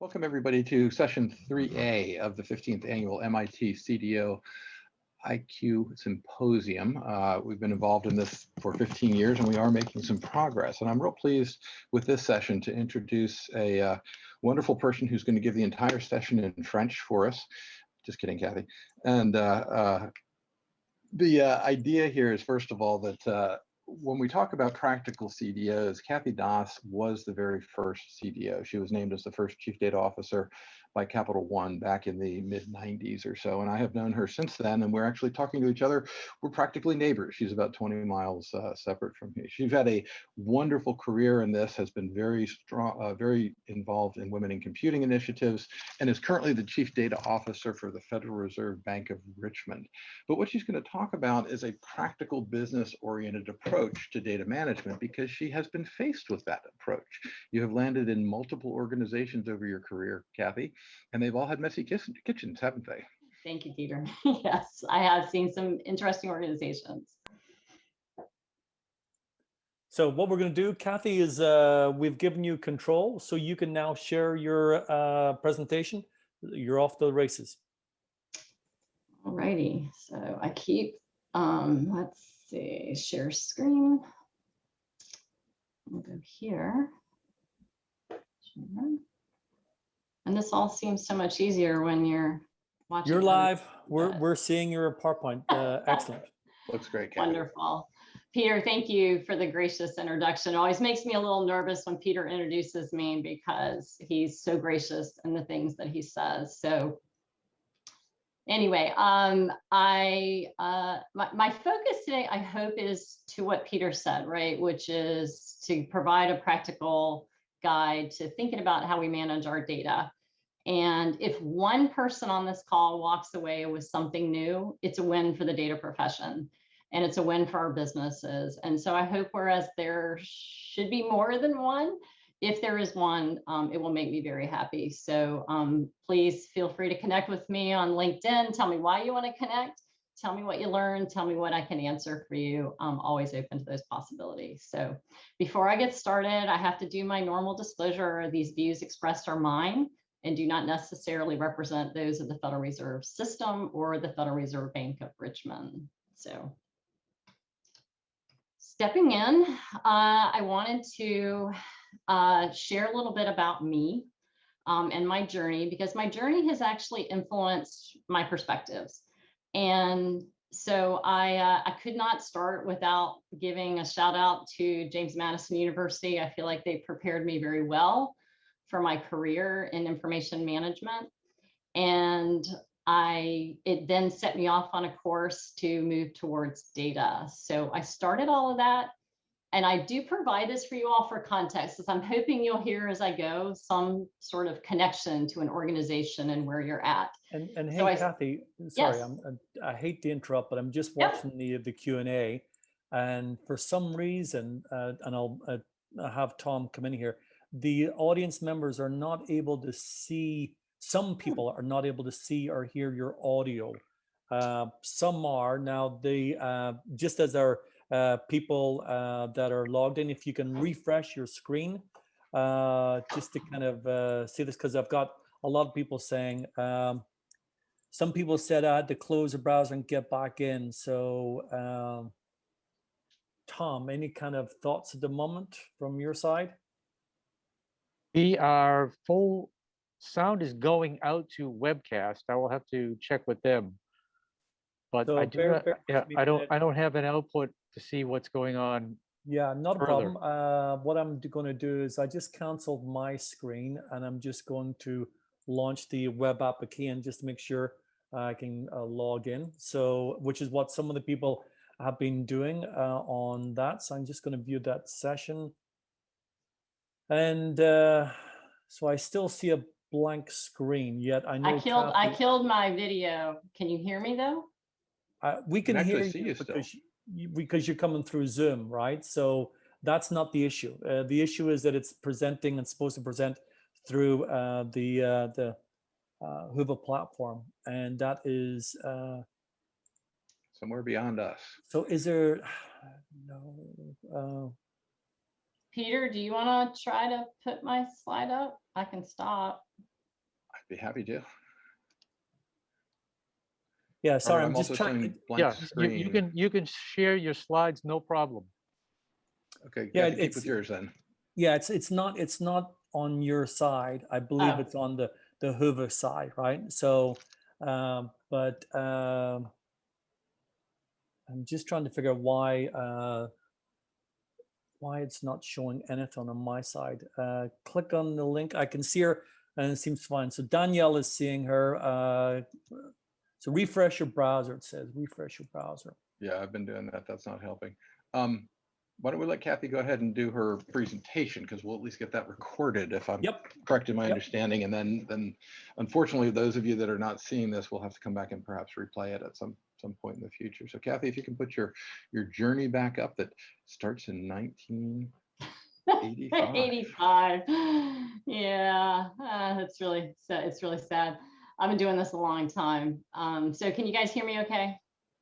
Welcome everybody to session 3A of the 15th annual MIT CDOIQ Symposium. We've been involved in this for 15 years and we are making some progress. And I'm real pleased with this session to introduce a wonderful person who's going to give the entire session in French for us. Just kidding, Cathy. And the idea here is, first of all, that when we talk about practical CDOs, Cathy was the very first CDO. She was named as the first Chief Data Officer by Capital One back in the mid-90s or so. And I have known her since then, and we're actually talking to each other. We're practically neighbors. She's about 20 miles separate from me. She's had a wonderful career in this, has been very strong, very involved in women in computing initiatives, and is currently the Chief Data Officer for the Federal Reserve Bank of Richmond. But what she's going to talk about is a practical business-oriented approach to data management, because she has been faced with that approach. You have landed in multiple organizations over your career, Cathy, and they've all had messy kitchens, haven't they? Thank you, Peter. Yes, I have seen some interesting organizations. So what we're going to do, Cathy, is we've given you control, so you can now share your presentation. You're off to the races. All righty, so I keep, let's see, share screen. We'll go here. Sure. And this all seems so much easier when you're watching. You're live. We're seeing your PowerPoint. Excellent. Looks great, Cathy. Wonderful. Peter, thank you for the gracious introduction. It always makes me a little nervous when Peter introduces me because he's so gracious in the things that he says. So anyway, my focus today, I hope, is to what Peter said, right? Which is to provide a practical guide to thinking about how we manage our data. And if one person on this call walks away with something new, it's a win for the data profession. And it's a win for our businesses. And so I hope, whereas there should be more than one, if there is one, it will make me very happy. So please feel free to connect with me on LinkedIn. Tell me why you want to connect. Tell me what you learned. Tell me what I can answer for you. I'm always open to those possibilities. So before I get started, I have to do my normal disclosure. These views expressed are mine and do not necessarily represent those of the Federal Reserve System or the Federal Reserve Bank of Richmond. So stepping in, I wanted to share a little bit about me and my journey, because my journey has actually influenced my perspectives. And so I could not start without giving a shout out to James Madison University. I feel like they prepared me very well for my career in information management. And it then set me off on a course to move towards data. So I started all of that. And I do provide this for you all for context, because I'm hoping you'll hear as I go some sort of connection to an organization and where you're at. And hey, so Cathy, sorry, yes. I hate to interrupt, but I'm just watching the Q&A, and for some reason, and I'll have Tom come in here, the audience members are not able to see, some people are not able to see or hear your audio. Some are. Now, they just as our people that are logged in, if you can refresh your screen just to kind of see this, because I've got a lot of people saying, some people said I had to close the browser and get back in. So Tom, any kind of thoughts at the moment from your side? Our full sound is going out to webcast. I will have to check with them. But So I don't have an output to see what's going on. Yeah, not further. a problem. What I'm going to do is I just canceled my screen, and I'm just going to launch the web app again just to make sure I can log in. So, which is what some of the people have been doing on that. So I'm just going to view that session. And so I still see a blank screen, yet I know I killed my video. Can you hear me though? We can hear see you because you're coming through Zoom, right? So that's not the issue. The issue is that it's presenting and supposed to present through the Hoover platform, and that is somewhere beyond us. So is there no? Peter, do you want to try to put my slide up? I can stop. Be happy to. Yeah, sorry, I'm I'm just also trying. showing blank Yeah, screen. you can share your slides, no problem. Okay, Yeah, Cathy, keep with yours then. Yeah, it's not on your side. I believe Oh. it's on the Hoover side, right? So, but I'm just trying to figure out why it's not showing anything on my side. Click on the link. I can see her, and it seems fine. So Danielle is seeing her. So refresh your browser. It says refresh your browser. Yeah, I've been doing that. That's not helping. Why don't we let Cathy go ahead and do her presentation, because we'll at least get that recorded if I'm correct in my understanding. And then unfortunately, those of you that are not seeing this will have to come back and perhaps replay it at some point in the future. So Cathy, if you can put your journey back up that starts in 1985. 85. Yeah, it's really sad. It's really sad. I've been doing this a long time. So can you guys hear me okay?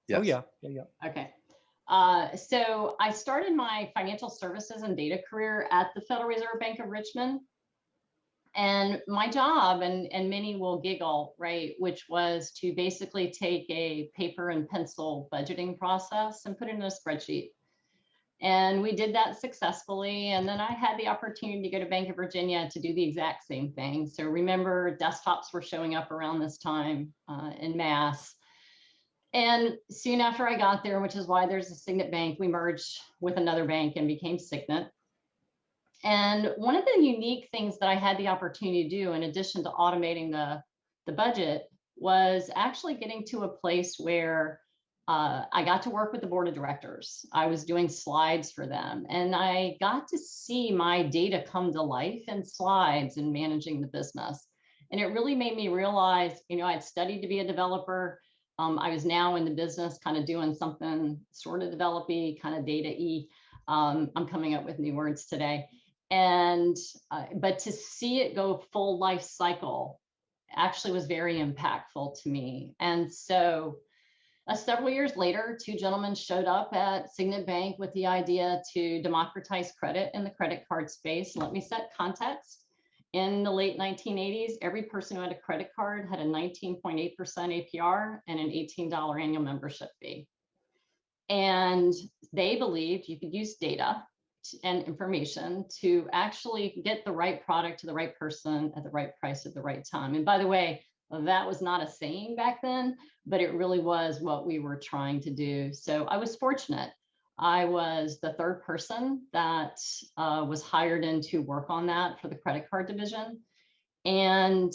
Yes. Oh yeah. Okay. So I started my financial services and data career at the Federal Reserve Bank of Richmond. And my job, and many will giggle, right, which was to basically take a paper and pencil budgeting process and put it in a spreadsheet. And we did that successfully. And then I had the opportunity to go to Bank of Virginia to do the exact same thing. So remember, desktops were showing up around this time in mass. And soon after I got there, which is why there's a Signet Bank, we merged with another bank and became Signet. And one of the unique things that I had the opportunity to do, in addition to automating the budget, was actually getting to a place where I got to work with the board of directors. I was doing slides for them, and I got to see my data come to life in slides and managing the business. And it really made me realize, I'd studied to be a developer. I was now in the business, kind of doing something sort of developy, kind of data-y. I'm coming up with new words today. And, but to see it go full life cycle actually was very impactful to me. And so several years later, two gentlemen showed up at Signet Bank with the idea to democratize credit in the credit card space. And let me set context. In the late 1980s, every person who had a credit card had a 19.8% APR and an $18 annual membership fee. And they believed you could use data and information to actually get the right product to the right person at the right price at the right time. And by the way, that was not a saying back then, but it really was what we were trying to do. So I was fortunate. I was the third person that was hired in to work on that for the credit card division. And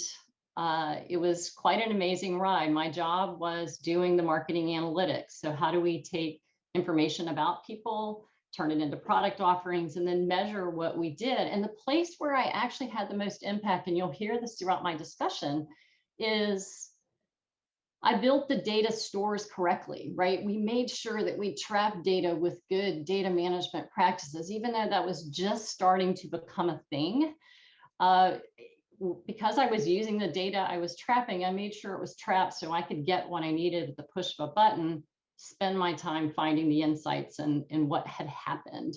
it was quite an amazing ride. My job was doing the marketing analytics. So how do we take information about people, turn it into product offerings, and then measure what we did? And the place where I actually had the most impact, and you'll hear this throughout my discussion, is I built the data stores correctly, right? We made sure that we tracked data with good data management practices, even though that was just starting to become a thing. Because I was using the data I was trapping, I made sure it was trapped so I could get what I needed at the push of a button, spend my time finding the insights and what had happened.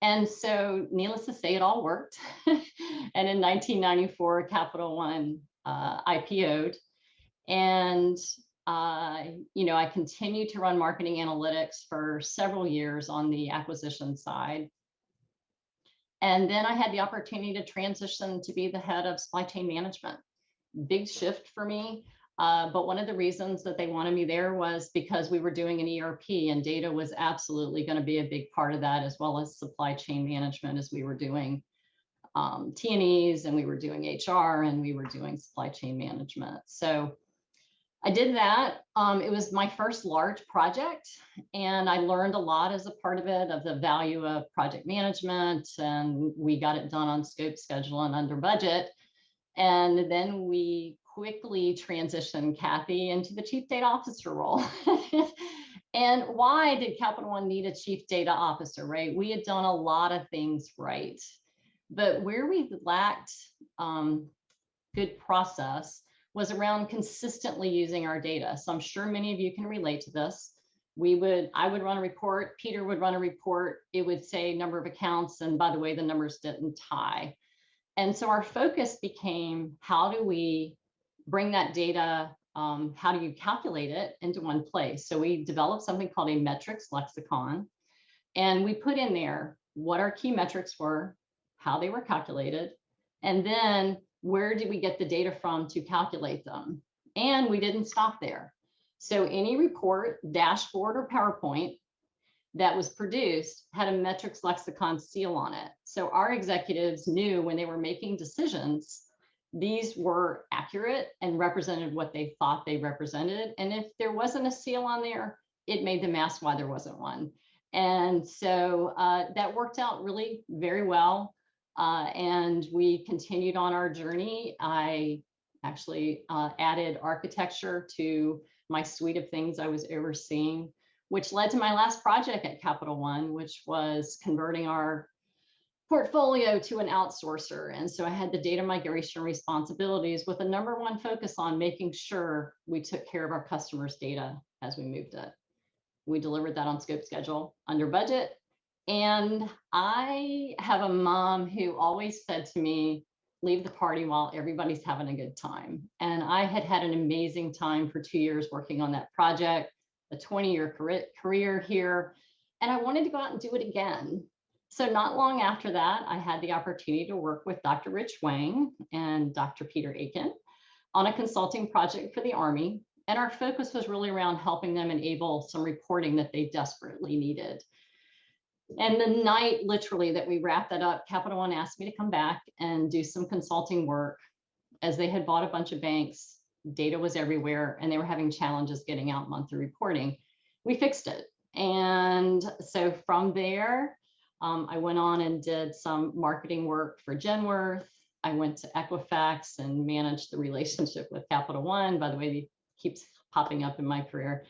And so needless to say, it all worked. And in 1994, Capital One IPO'd. And, I continued to run marketing analytics for several years on the acquisition side. And then I had the opportunity to transition to be the head of supply chain management. Big shift for me. But one of the reasons that they wanted me there was because we were doing an ERP, and data was absolutely going to be a big part of that, as well as supply chain management, as we were doing T&Es, and we were doing HR, and we were doing supply chain management. So I did that. It was my first large project, and I learned a lot as a part of it, of the value of project management, and we got it done on scope, schedule, and under budget. And then we quickly transitioned Cathy into the chief data officer role. And why did Capital One need a chief data officer, right? We had done a lot of things right, but where we lacked good process was around consistently using our data. So I'm sure many of you can relate to this. I would run a report, Peter would run a report, it would say number of accounts, and by the way, the numbers didn't tie. And so our focus became, how do we bring that data, how do you calculate it, into one place. So we developed something called a metrics lexicon, and we put in there what our key metrics were, how they were calculated, and then where did we get the data from to calculate them. And we didn't stop there. So any report, dashboard, or PowerPoint that was produced had a metrics lexicon seal on it. So our executives knew when they were making decisions, these were accurate and represented what they thought they represented. And if there wasn't a seal on there, it made them ask why there wasn't one. And so that worked out really very well. And we continued on our journey. I actually added architecture to my suite of things I was overseeing, which led to my last project at Capital One, which was converting our portfolio to an outsourcer. And so I had the data migration responsibilities with a #1 focus on making sure we took care of our customers' data as we moved it. We delivered that on scope, schedule, under budget. And I have a mom who always said to me, leave the party while everybody's having a good time. And I had had an amazing time for 2 years working on that project, a 20-year career here, and I wanted to go out and do it again. So not long after that, I had the opportunity to work with Dr. Rich Wang and Dr. Peter Aiken on a consulting project for the Army. And our focus was really around helping them enable some reporting that they desperately needed. And the night, literally, that we wrapped that up, Capital One asked me to come back and do some consulting work, as they had bought a bunch of banks. Data was everywhere, and they were having challenges getting out monthly reporting. We fixed it. And so from there, I went on and did some marketing work for Genworth. I went to Equifax and managed the relationship with Capital One. By the way, it keeps popping up in my career.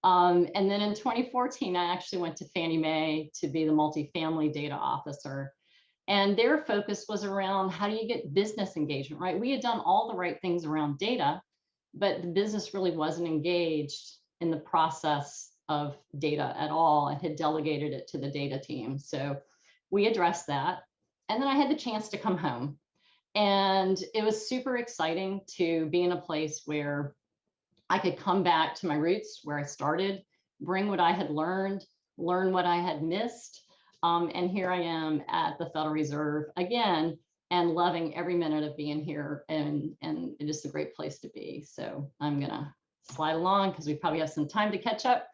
And then in 2014, I actually went to Fannie Mae to be the multifamily data officer. And their focus was around how do you get business engagement, right? We had done all the right things around data, but the business really wasn't engaged in the process of data at all and had delegated it to the data team. So we addressed that. And then I had the chance to come home. And it was super exciting to be in a place where I could come back to my roots, where I started, bring what I had learned, learn what I had missed. And here I am at the Federal Reserve again, and loving every minute of being here. And it is a great place to be. So I'm going to slide along because we probably have some time to catch up.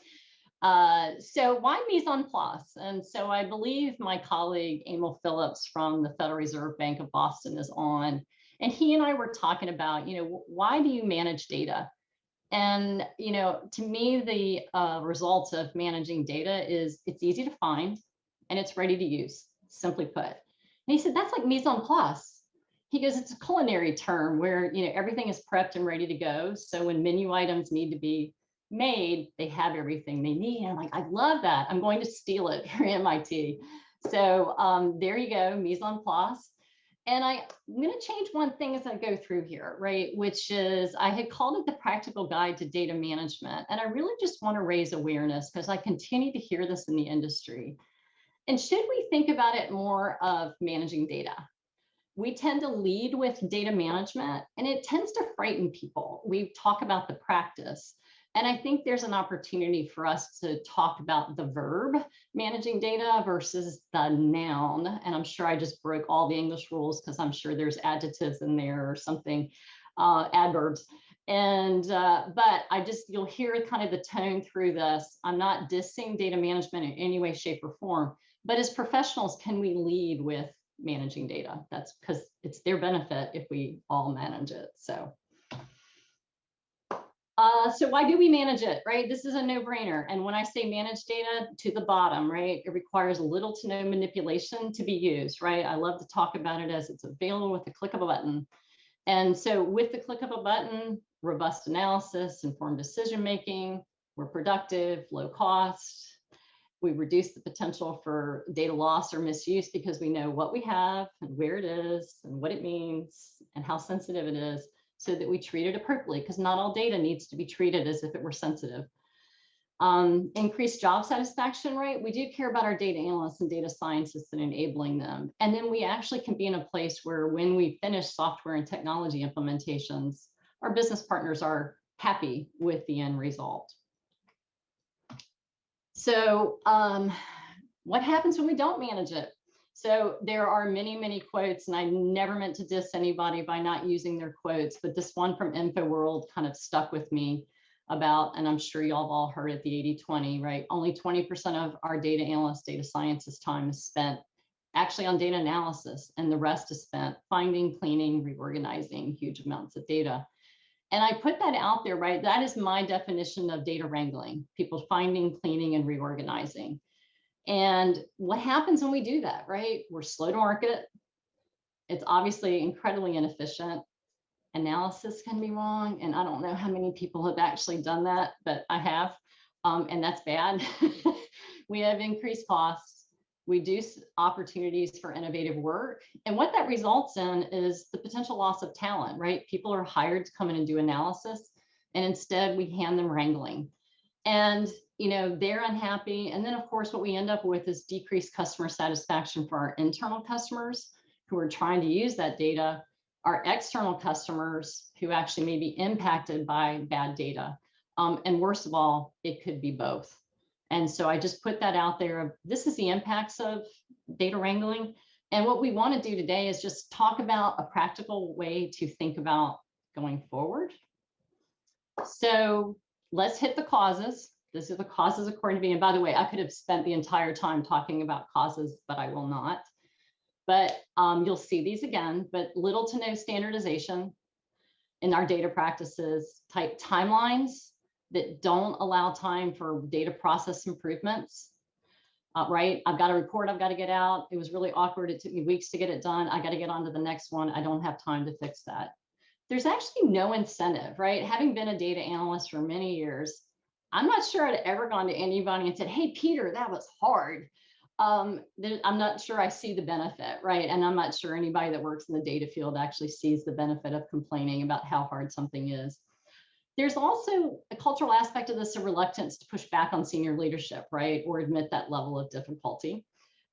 So why mise en place? And so I believe my colleague Emil Phillips from the Federal Reserve Bank of Boston is on. And he and I were talking about, why do you manage data? And, to me, the results of managing data is it's easy to find and it's ready to use, simply put. And he said, that's like mise en place. He goes, it's a culinary term where, everything is prepped and ready to go. So when menu items need to be made, they have everything they need. And I'm like, I love that. I'm going to steal it here at MIT. So there you go, mise en place. And I'm going to change one thing as I go through here, right? Which is I had called it the practical guide to data management. And I really just want to raise awareness because I continue to hear this in the industry. And should we think about it more of managing data? We tend to lead with data management and it tends to frighten people. We talk about the practice. And I think there's an opportunity for us to talk about the verb managing data versus the noun. And I'm sure I just broke all the English rules because I'm sure there's adjectives in there or something, adverbs. And, but you'll hear kind of the tone through this. I'm not dissing data management in any way, shape, or form, but as professionals, can we lead with managing data? That's because it's their benefit if we all manage it. So why do we manage it, right? This is a no-brainer. And when I say manage data, to the bottom, right, it requires little to no manipulation to be used, right? I love to talk about it as it's available with the click of a button. And so with the click of a button, robust analysis, informed decision-making, we're productive, low cost. We reduce the potential for data loss or misuse because we know what we have and where it is and what it means and how sensitive it is, so that we treat it appropriately, because not all data needs to be treated as if it were sensitive. Increased job satisfaction, right? We do care about our data analysts and data scientists and enabling them. And then we actually can be in a place where when we finish software and technology implementations, our business partners are happy with the end result. So what happens when we don't manage it? So there are many, many quotes, and I never meant to diss anybody by not using their quotes, but this one from InfoWorld kind of stuck with me about, and I'm sure y'all have all heard it, the 80-20, right? Only 20% of our data analysts, data scientists time is spent actually on data analysis, and the rest is spent finding, cleaning, reorganizing huge amounts of data. And I put that out there, right? That is my definition of data wrangling, people finding, cleaning, and reorganizing. And what happens when we do that, right? We're slow to market. It's obviously incredibly inefficient. Analysis can be wrong. And I don't know how many people have actually done that, but I have, and that's bad. We have increased costs, reduce opportunities for innovative work. And what that results in is the potential loss of talent, right? People are hired to come in and do analysis, and instead we hand them wrangling. And they're unhappy. And then of course, what we end up with is decreased customer satisfaction for our internal customers who are trying to use that data, our external customers who actually may be impacted by bad data. And worst of all, it could be both. And so I just put that out there. This is the impacts of data wrangling. And what we want to do today is just talk about a practical way to think about going forward. So let's hit the causes. This is the causes according to me. And by the way, I could have spent the entire time talking about causes, but I will not. But you'll see these again, but little to no standardization in our data practices, type timelines that don't allow time for data process improvements, right? I've got a report I've got to get out. It was really awkward. It took me weeks to get it done. I got to get on to the next one. I don't have time to fix that. There's actually no incentive, right? Having been a data analyst for many years, I'm not sure I'd ever gone to anybody and said, hey, Peter, that was hard. I'm not sure I see the benefit, right? And I'm not sure anybody that works in the data field actually sees the benefit of complaining about how hard something is. There's also a cultural aspect of this, a reluctance to push back on senior leadership, right? Or admit that level of difficulty.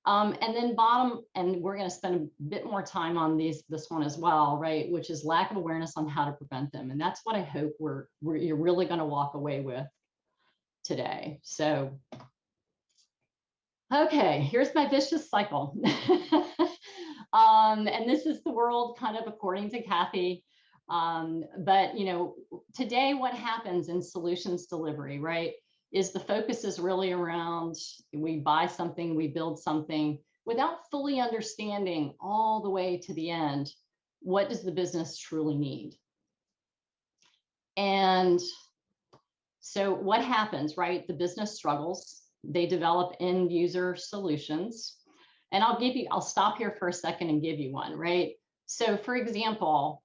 And then bottom, and we're going to spend a bit more time on this one as well, right? Which is lack of awareness on how to prevent them. And that's what I hope you're really going to walk away with today. So, okay, here's my vicious cycle. And this is the world kind of according to Cathy. But today what happens in solutions delivery, right, is the focus is really around, we buy something, we build something without fully understanding all the way to the end, what does the business truly need? And so what happens, right? The business struggles, they develop end user solutions. And I'll stop here for a second and give you one, right? So for example,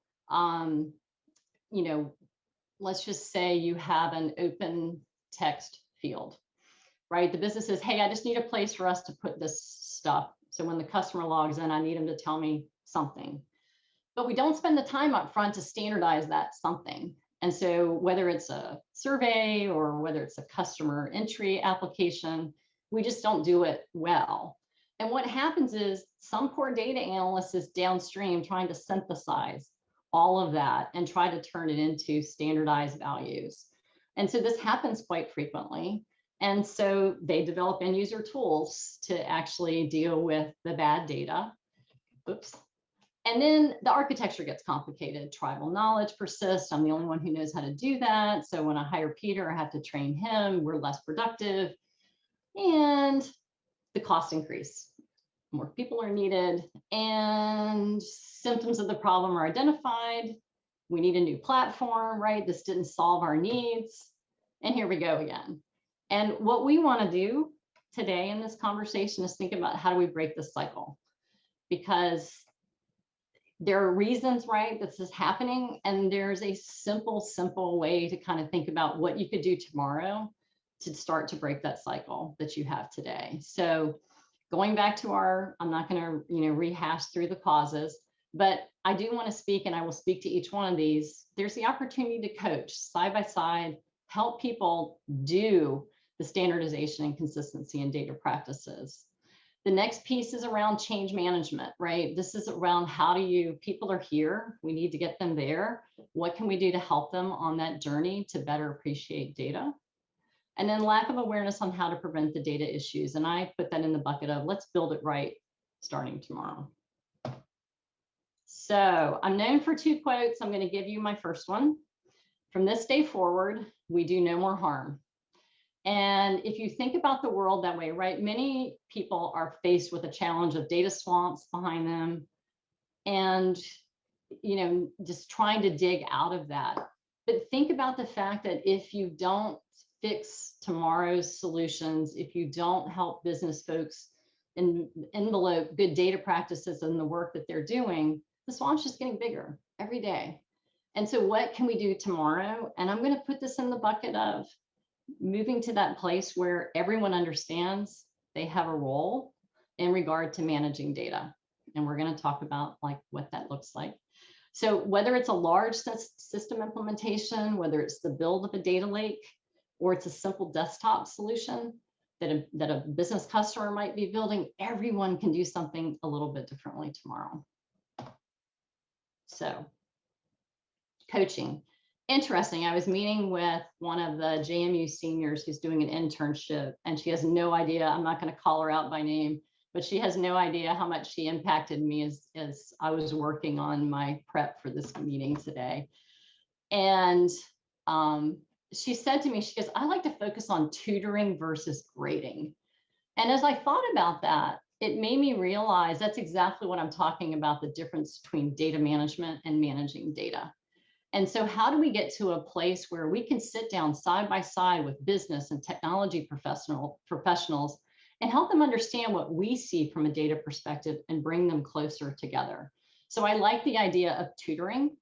let's just say you have an open text field, right? The business says, hey, I just need a place for us to put this stuff. So when the customer logs in, I need them to tell me something. But we don't spend the time up front to standardize that something. And so whether it's a survey or whether it's a customer entry application, we just don't do it well. And what happens is some poor data analyst is downstream trying to synthesize all of that and try to turn it into standardized values. And so this happens quite frequently. And so they develop end user tools to actually deal with the bad data. Oops. And then the architecture gets complicated. Tribal knowledge persists. I'm the only one who knows how to do that. So when I hire Peter, I have to train him. We're less productive. And the costs increase. More people are needed. And symptoms of the problem are identified. We need a new platform, right? This didn't solve our needs. And here we go again. And what we want to do today in this conversation is think about how do we break this cycle? Because there are reasons, right, this is happening. And there's a simple way to kind of think about what you could do tomorrow to start to break that cycle that you have today. So going back to I'm not going to, rehash through the causes, but I do want to speak, and I will speak to each one of these. There's the opportunity to coach side by side, help people do the standardization and consistency in data practices. The next piece is around change management, right? This is around people are here, we need to get them there. What can we do to help them on that journey to better appreciate data? And then lack of awareness on how to prevent the data issues. And I put that in the bucket of let's build it right starting tomorrow. So I'm known for 2 quotes. I'm going to give you my first one. From this day forward, we do no more harm. And if you think about the world that way, right, many people are faced with a challenge of data swamps behind them and, just trying to dig out of that. But think about the fact that if you don't fix tomorrow's solutions, if you don't help business folks envelope good data practices in the work that they're doing, the swamp's just getting bigger every day. And so what can we do tomorrow? And I'm going to put this in the bucket of moving to that place where everyone understands they have a role in regard to managing data. And we're going to talk about what that looks like. So whether it's a large system implementation, whether it's the build of a data lake, or it's a simple desktop solution that a business customer might be building, everyone can do something a little bit differently tomorrow. So coaching. Interesting. I was meeting with one of the JMU seniors who's doing an internship, and she has no idea. I'm not going to call her out by name, but she has no idea how much she impacted me as I was working on my prep for this meeting today. And she said to me, she goes, I like to focus on tutoring versus grading. And as I thought about that, it made me realize that's exactly what I'm talking about, the difference between data management and managing data. And so how do we get to a place where we can sit down side by side with business and technology professionals and help them understand what we see from a data perspective and bring them closer together? So I like the idea of tutoring.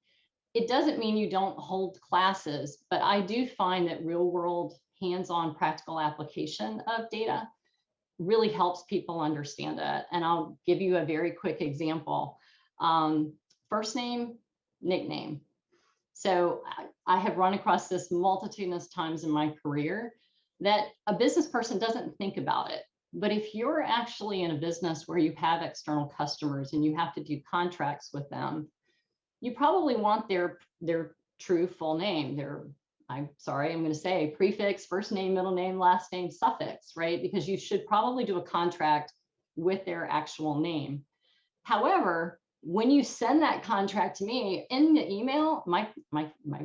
It doesn't mean you don't hold classes, but I do find that real world hands-on practical application of data really helps people understand it. And I'll give you a very quick example. First name, nickname. So I have run across this multitudinous times in my career that a business person doesn't think about it. But if you're actually in a business where you have external customers and you have to do contracts with them, you probably want their true full name, I'm going to say prefix, first name, middle name, last name, suffix, right? Because you should probably do a contract with their actual name. However, when you send that contract to me in the email, my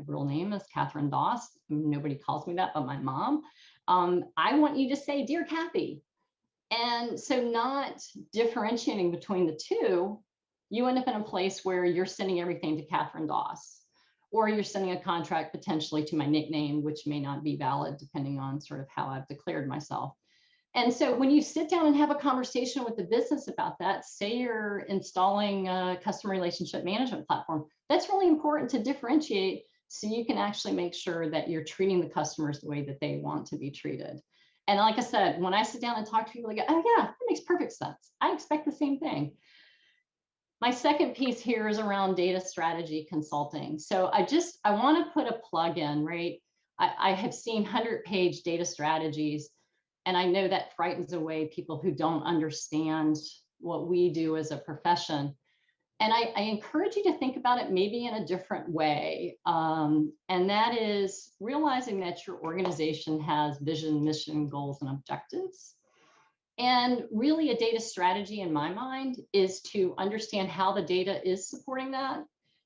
real name is Catherine Doss. Nobody calls me that but my mom. I want you to say, Dear Cathy. And so not differentiating between the two, you end up in a place where you're sending everything to Catherine Doss, or you're sending a contract potentially to my nickname, which may not be valid depending on sort of how I've declared myself. And so when you sit down and have a conversation with the business about that, say you're installing a customer relationship management platform, that's really important to differentiate so you can actually make sure that you're treating the customers the way that they want to be treated. And like I said, when I sit down and talk to people, they go, oh yeah, that makes perfect sense. I expect the same thing. My second piece here is around data strategy consulting. So I want to put a plug in, right? I have seen 100-page data strategies, and I know that frightens away people who don't understand what we do as a profession. And I encourage you to think about it maybe in a different way. And that is realizing that your organization has vision, mission, goals, and objectives. And really a data strategy in my mind is to understand how the data is supporting that.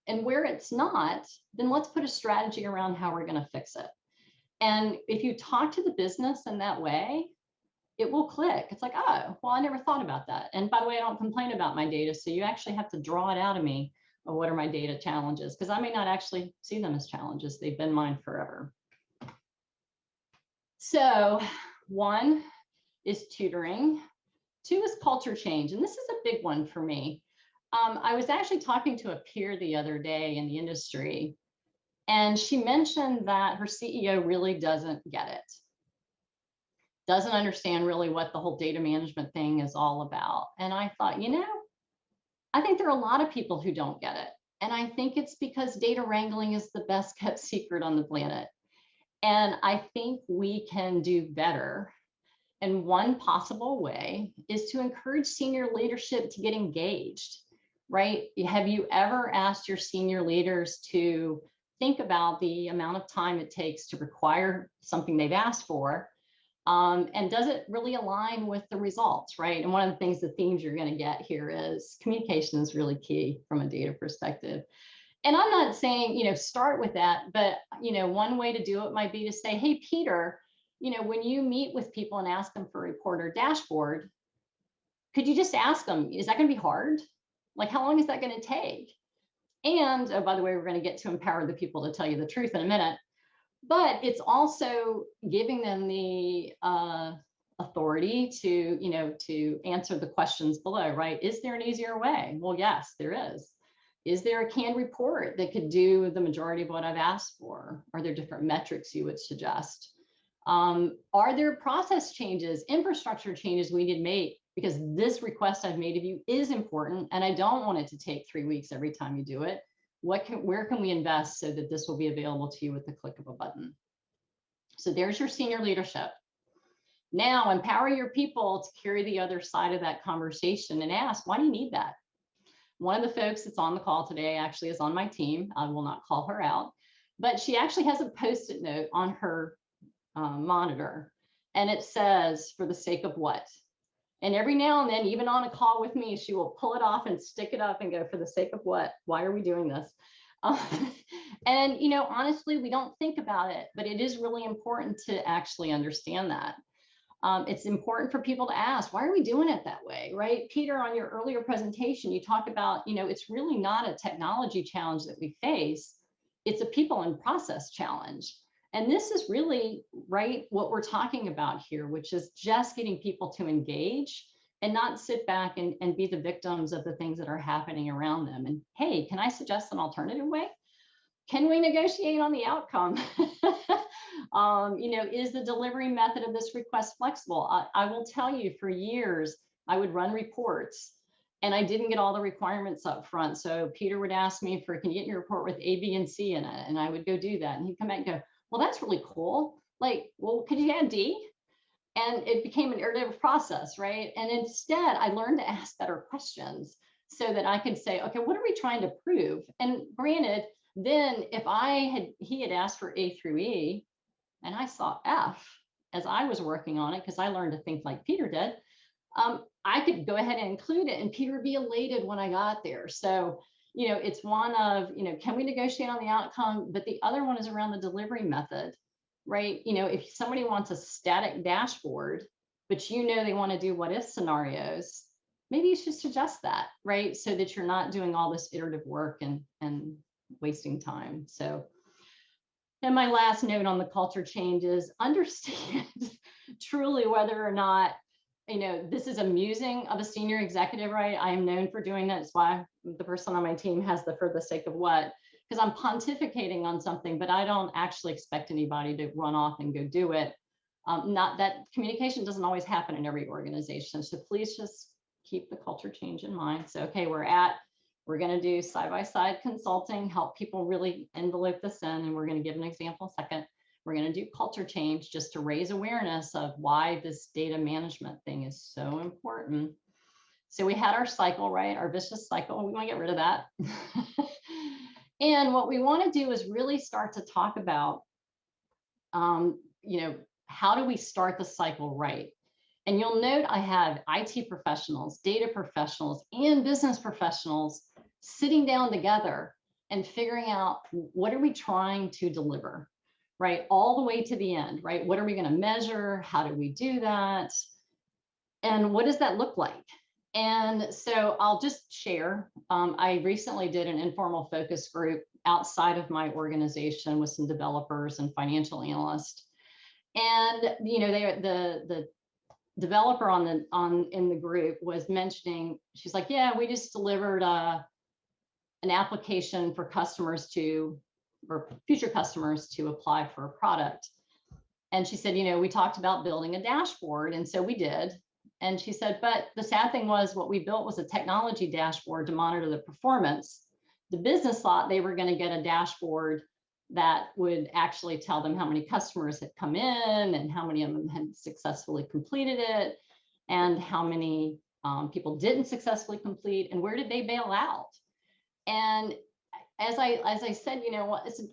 And where it's not, then let's put a strategy around how we're going to fix it. And if you talk to the business in that way, it will click. It's like, oh, well, I never thought about that. And by the way, I don't complain about my data. So you actually have to draw it out of me of what are my data challenges, because I may not actually see them as challenges. They've been mine forever. So 1 is tutoring. 2 is culture change. And this is a big one for me. I was actually talking to a peer the other day in the industry, and she mentioned that her CEO really doesn't get it. Doesn't understand really what the whole data management thing is all about. And I thought, I think there are a lot of people who don't get it. And I think it's because data wrangling is the best kept secret on the planet. And I think we can do better And one possible way is to encourage senior leadership to get engaged, right? Have you ever asked your senior leaders to think about the amount of time it takes to require something they've asked for? And does it really align with the results, right? And one of the things, the themes you're going to get here is communication is really key from a data perspective. And I'm not saying, start with that, but, one way to do it might be to say, hey, Peter, when you meet with people and ask them for a report or dashboard, could you just ask them, is that going to be hard? Like, how long is that going to take? And, oh, by the way, we're going to get to empower the people to tell you the truth in a minute. But it's also giving them the authority to answer the questions below, right? Is there an easier way? Well, yes, there is. Is there a canned report that could do the majority of what I've asked for? Are there different metrics you would suggest? Are there process changes, infrastructure changes we need to make? Because this request I've made of you is important, and I don't want it to take 3 weeks every time you do it. Where can we invest so that this will be available to you with the click of a button? So there's your senior leadership. Now empower your people to carry the other side of that conversation and ask, why do you need that? One of the folks that's on the call today actually is on my team. I will not call her out, but she actually has a Post-it note on her monitor, and it says, for the sake of what? And every now and then, even on a call with me, she will pull it off and stick it up and go, for the sake of what? Why are we doing this? And, honestly, we don't think about it, but it is really important to actually understand that. It's important for people to ask, why are we doing it that way, right? Peter, on your earlier presentation, you talked about, it's really not a technology challenge that we face. It's a people and process challenge. And this is really, right, what we're talking about here, which is just getting people to engage and not sit back and be the victims of the things that are happening around them. And hey, can I suggest an alternative way? Can we negotiate on the outcome? Is the delivery method of this request flexible? I will tell you, for years, I would run reports and I didn't get all the requirements up front. So Peter would ask me for, can you get your report with A, B, and C in it? And I would go do that. And he'd come back and go, well, that's really cool. Like, well, could you add D? And it became an iterative process, right? And instead, I learned to ask better questions so that I could say, okay, what are we trying to prove? And granted, then if he had asked for A through E, and I saw F as I was working on it, because I learned to think like Peter did, I could go ahead and include it, and Peter would be elated when I got there. So, it's one of, can we negotiate on the outcome? But the other one is around the delivery method, right? If somebody wants a static dashboard, but they want to do what if scenarios, maybe you should suggest that, right? So that you're not doing all this iterative work and wasting time. So, and my last note on the culture change is understand truly whether or not, this is amusing of a senior executive, right? I am known for doing that. It's why the person on my team has the for the sake of what, because I'm pontificating on something, but I don't actually expect anybody to run off and go do it. Not that communication doesn't always happen in every organization. So please just keep the culture change in mind. So, okay, we're going to do side-by-side consulting, help people really envelope this in, and we're going to give an example in a second. We're going to do culture change just to raise awareness of why this data management thing is so important. So we had our cycle, right? Our vicious cycle. We want to get rid of that. And what we want to do is really start to talk about, how do we start the cycle right? And you'll note I have IT professionals, data professionals, and business professionals sitting down together and figuring out, what are we trying to deliver, right? All the way to the end, right? What are we going to measure? How do we do that? And what does that look like? And so I'll just share, I recently did an informal focus group outside of my organization with some developers and financial analysts. And, the developer in the group was mentioning, she's like, yeah, we just delivered an application for customers or future customers to apply for a product. And she said, we talked about building a dashboard. And so we did. And she said, but the sad thing was, what we built was a technology dashboard to monitor the performance. The business thought they were going to get a dashboard that would actually tell them how many customers had come in and how many of them had successfully completed it and how many people didn't successfully complete and where did they bail out. And as I said, you know,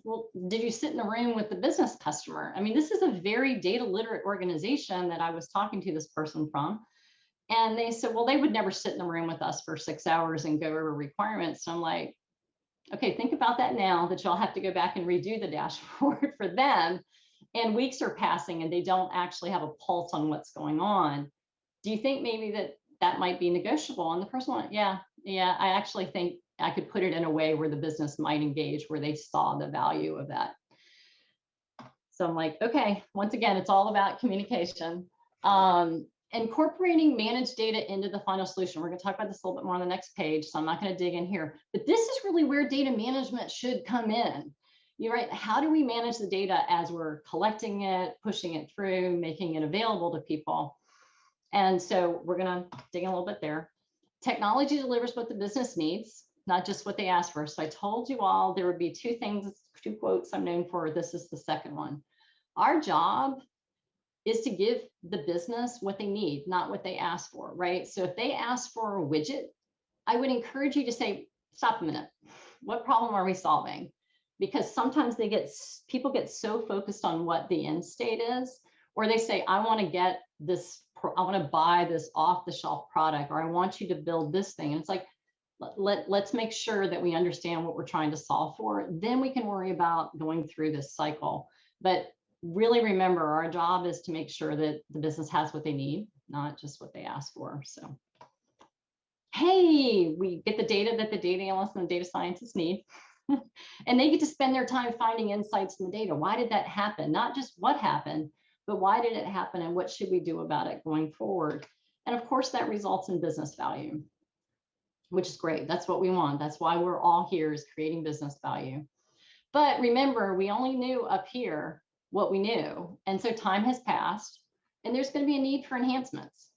well, did you sit in the room with the business customer? I mean, this is a very data literate organization that I was talking to this person from. And they said, well, they would never sit in the room with us for 6 hours and go over requirements. So I'm like, okay, think about that now that y'all have to go back and redo the dashboard for them. And weeks are passing and they don't actually have a pulse on what's going on. Do you think maybe that might be negotiable? And the person went, yeah, I actually think I could put it in a way where the business might engage, where they saw the value of that. So I'm like, okay, once again, it's all about communication. Incorporating managed data into the final solution. We're going to talk about this a little bit more on the next page, so I'm not going to dig in here. But this is really where data management should come in. You're right. How do we manage the data as we're collecting it, pushing it through, making it available to people? And so we're going to dig in a little bit there. Technology delivers what the business needs, not just what they ask for. So I told you all there would be two quotes I'm known for. This is the second one. Our job is to give the business what they need, not what they ask for, right? So if they ask for a widget, I would encourage you to say, stop a minute. What problem are we solving? Because sometimes people get so focused on what the end state is, or they say, I want to get this, I want to buy this off the shelf product, or I want you to build this thing. And it's like, let's make sure that we understand what we're trying to solve for. Then we can worry about going through this cycle. But really remember, our job is to make sure that the business has what they need, not just what they ask for. So, hey, we get the data that the data analysts and the data scientists need. And they get to spend their time finding insights in the data. Why did that happen? Not just what happened, but why did it happen and what should we do about it going forward? And of course, that results in business value, which is great. That's what we want. That's why we're all here, is creating business value. But remember, we only knew up here what we knew. And so time has passed and there's going to be a need for enhancements.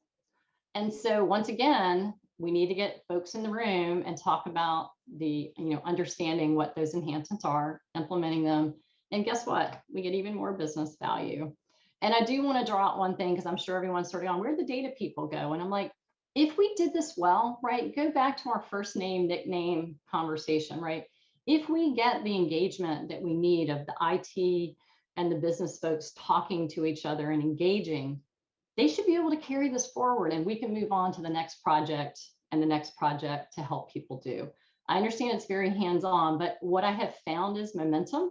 And so once again, we need to get folks in the room and talk about the, understanding what those enhancements are, implementing them. And guess what? We get even more business value. And I do want to draw out one thing, because I'm sure everyone's sort of on, where the data people go? And I'm like, if we did this well, right, go back to our first name, nickname conversation, right? If we get the engagement that we need of the IT and the business folks talking to each other and engaging, they should be able to carry this forward, and we can move on to the next project and the next project to help people do. I understand it's very hands-on, but what I have found is momentum.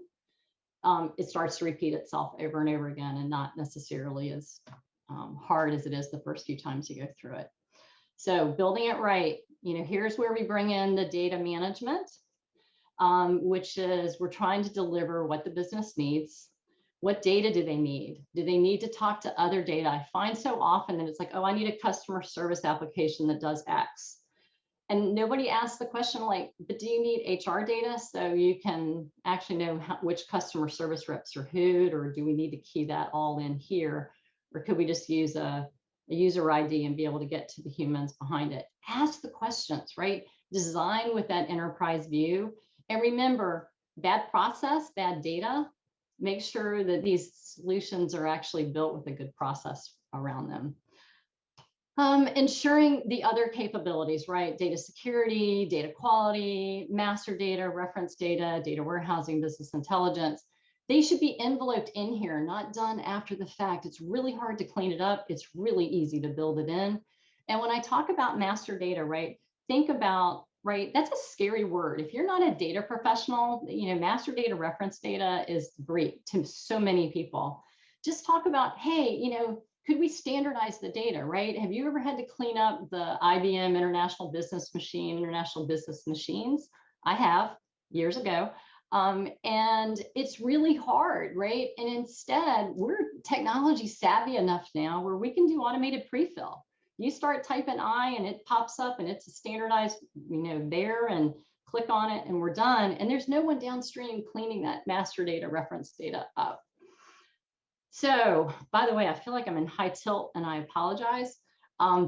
It starts to repeat itself over and over again, and not necessarily as hard as it is the first few times you go through it. So building it right, here's where we bring in the data management, which is we're trying to deliver what the business needs. What data do they need? Do they need to talk to other data? I find so often that it's like, oh, I need a customer service application that does X. And nobody asks the question like, but do you need HR data so you can actually know which customer service reps are who, or do we need to key that all in here? Or could we just use a user ID and be able to get to the humans behind it? Ask the questions, right? Design with that enterprise view. And remember, bad process, bad data. Make sure that these solutions are actually built with a good process around them. Ensuring the other capabilities, right? Data security, data quality, master data, reference data, data warehousing, business intelligence. They should be enveloped in here, not done after the fact. It's really hard to clean it up. It's really easy to build it in. And when I talk about master data, right, think about, right, that's a scary word. If you're not a data professional, master data, reference data is Greek to so many people. Just talk about, hey, could we standardize the data, right? Have you ever had to clean up the IBM International Business Machines? I have, years ago. And it's really hard, right? And instead, we're technology savvy enough now where we can do automated pre-fill. You start typing I and it pops up and it's a standardized, there, and click on it and we're done. And there's no one downstream cleaning that master data, reference data up. So, by the way, I feel like I'm in high tilt and I apologize,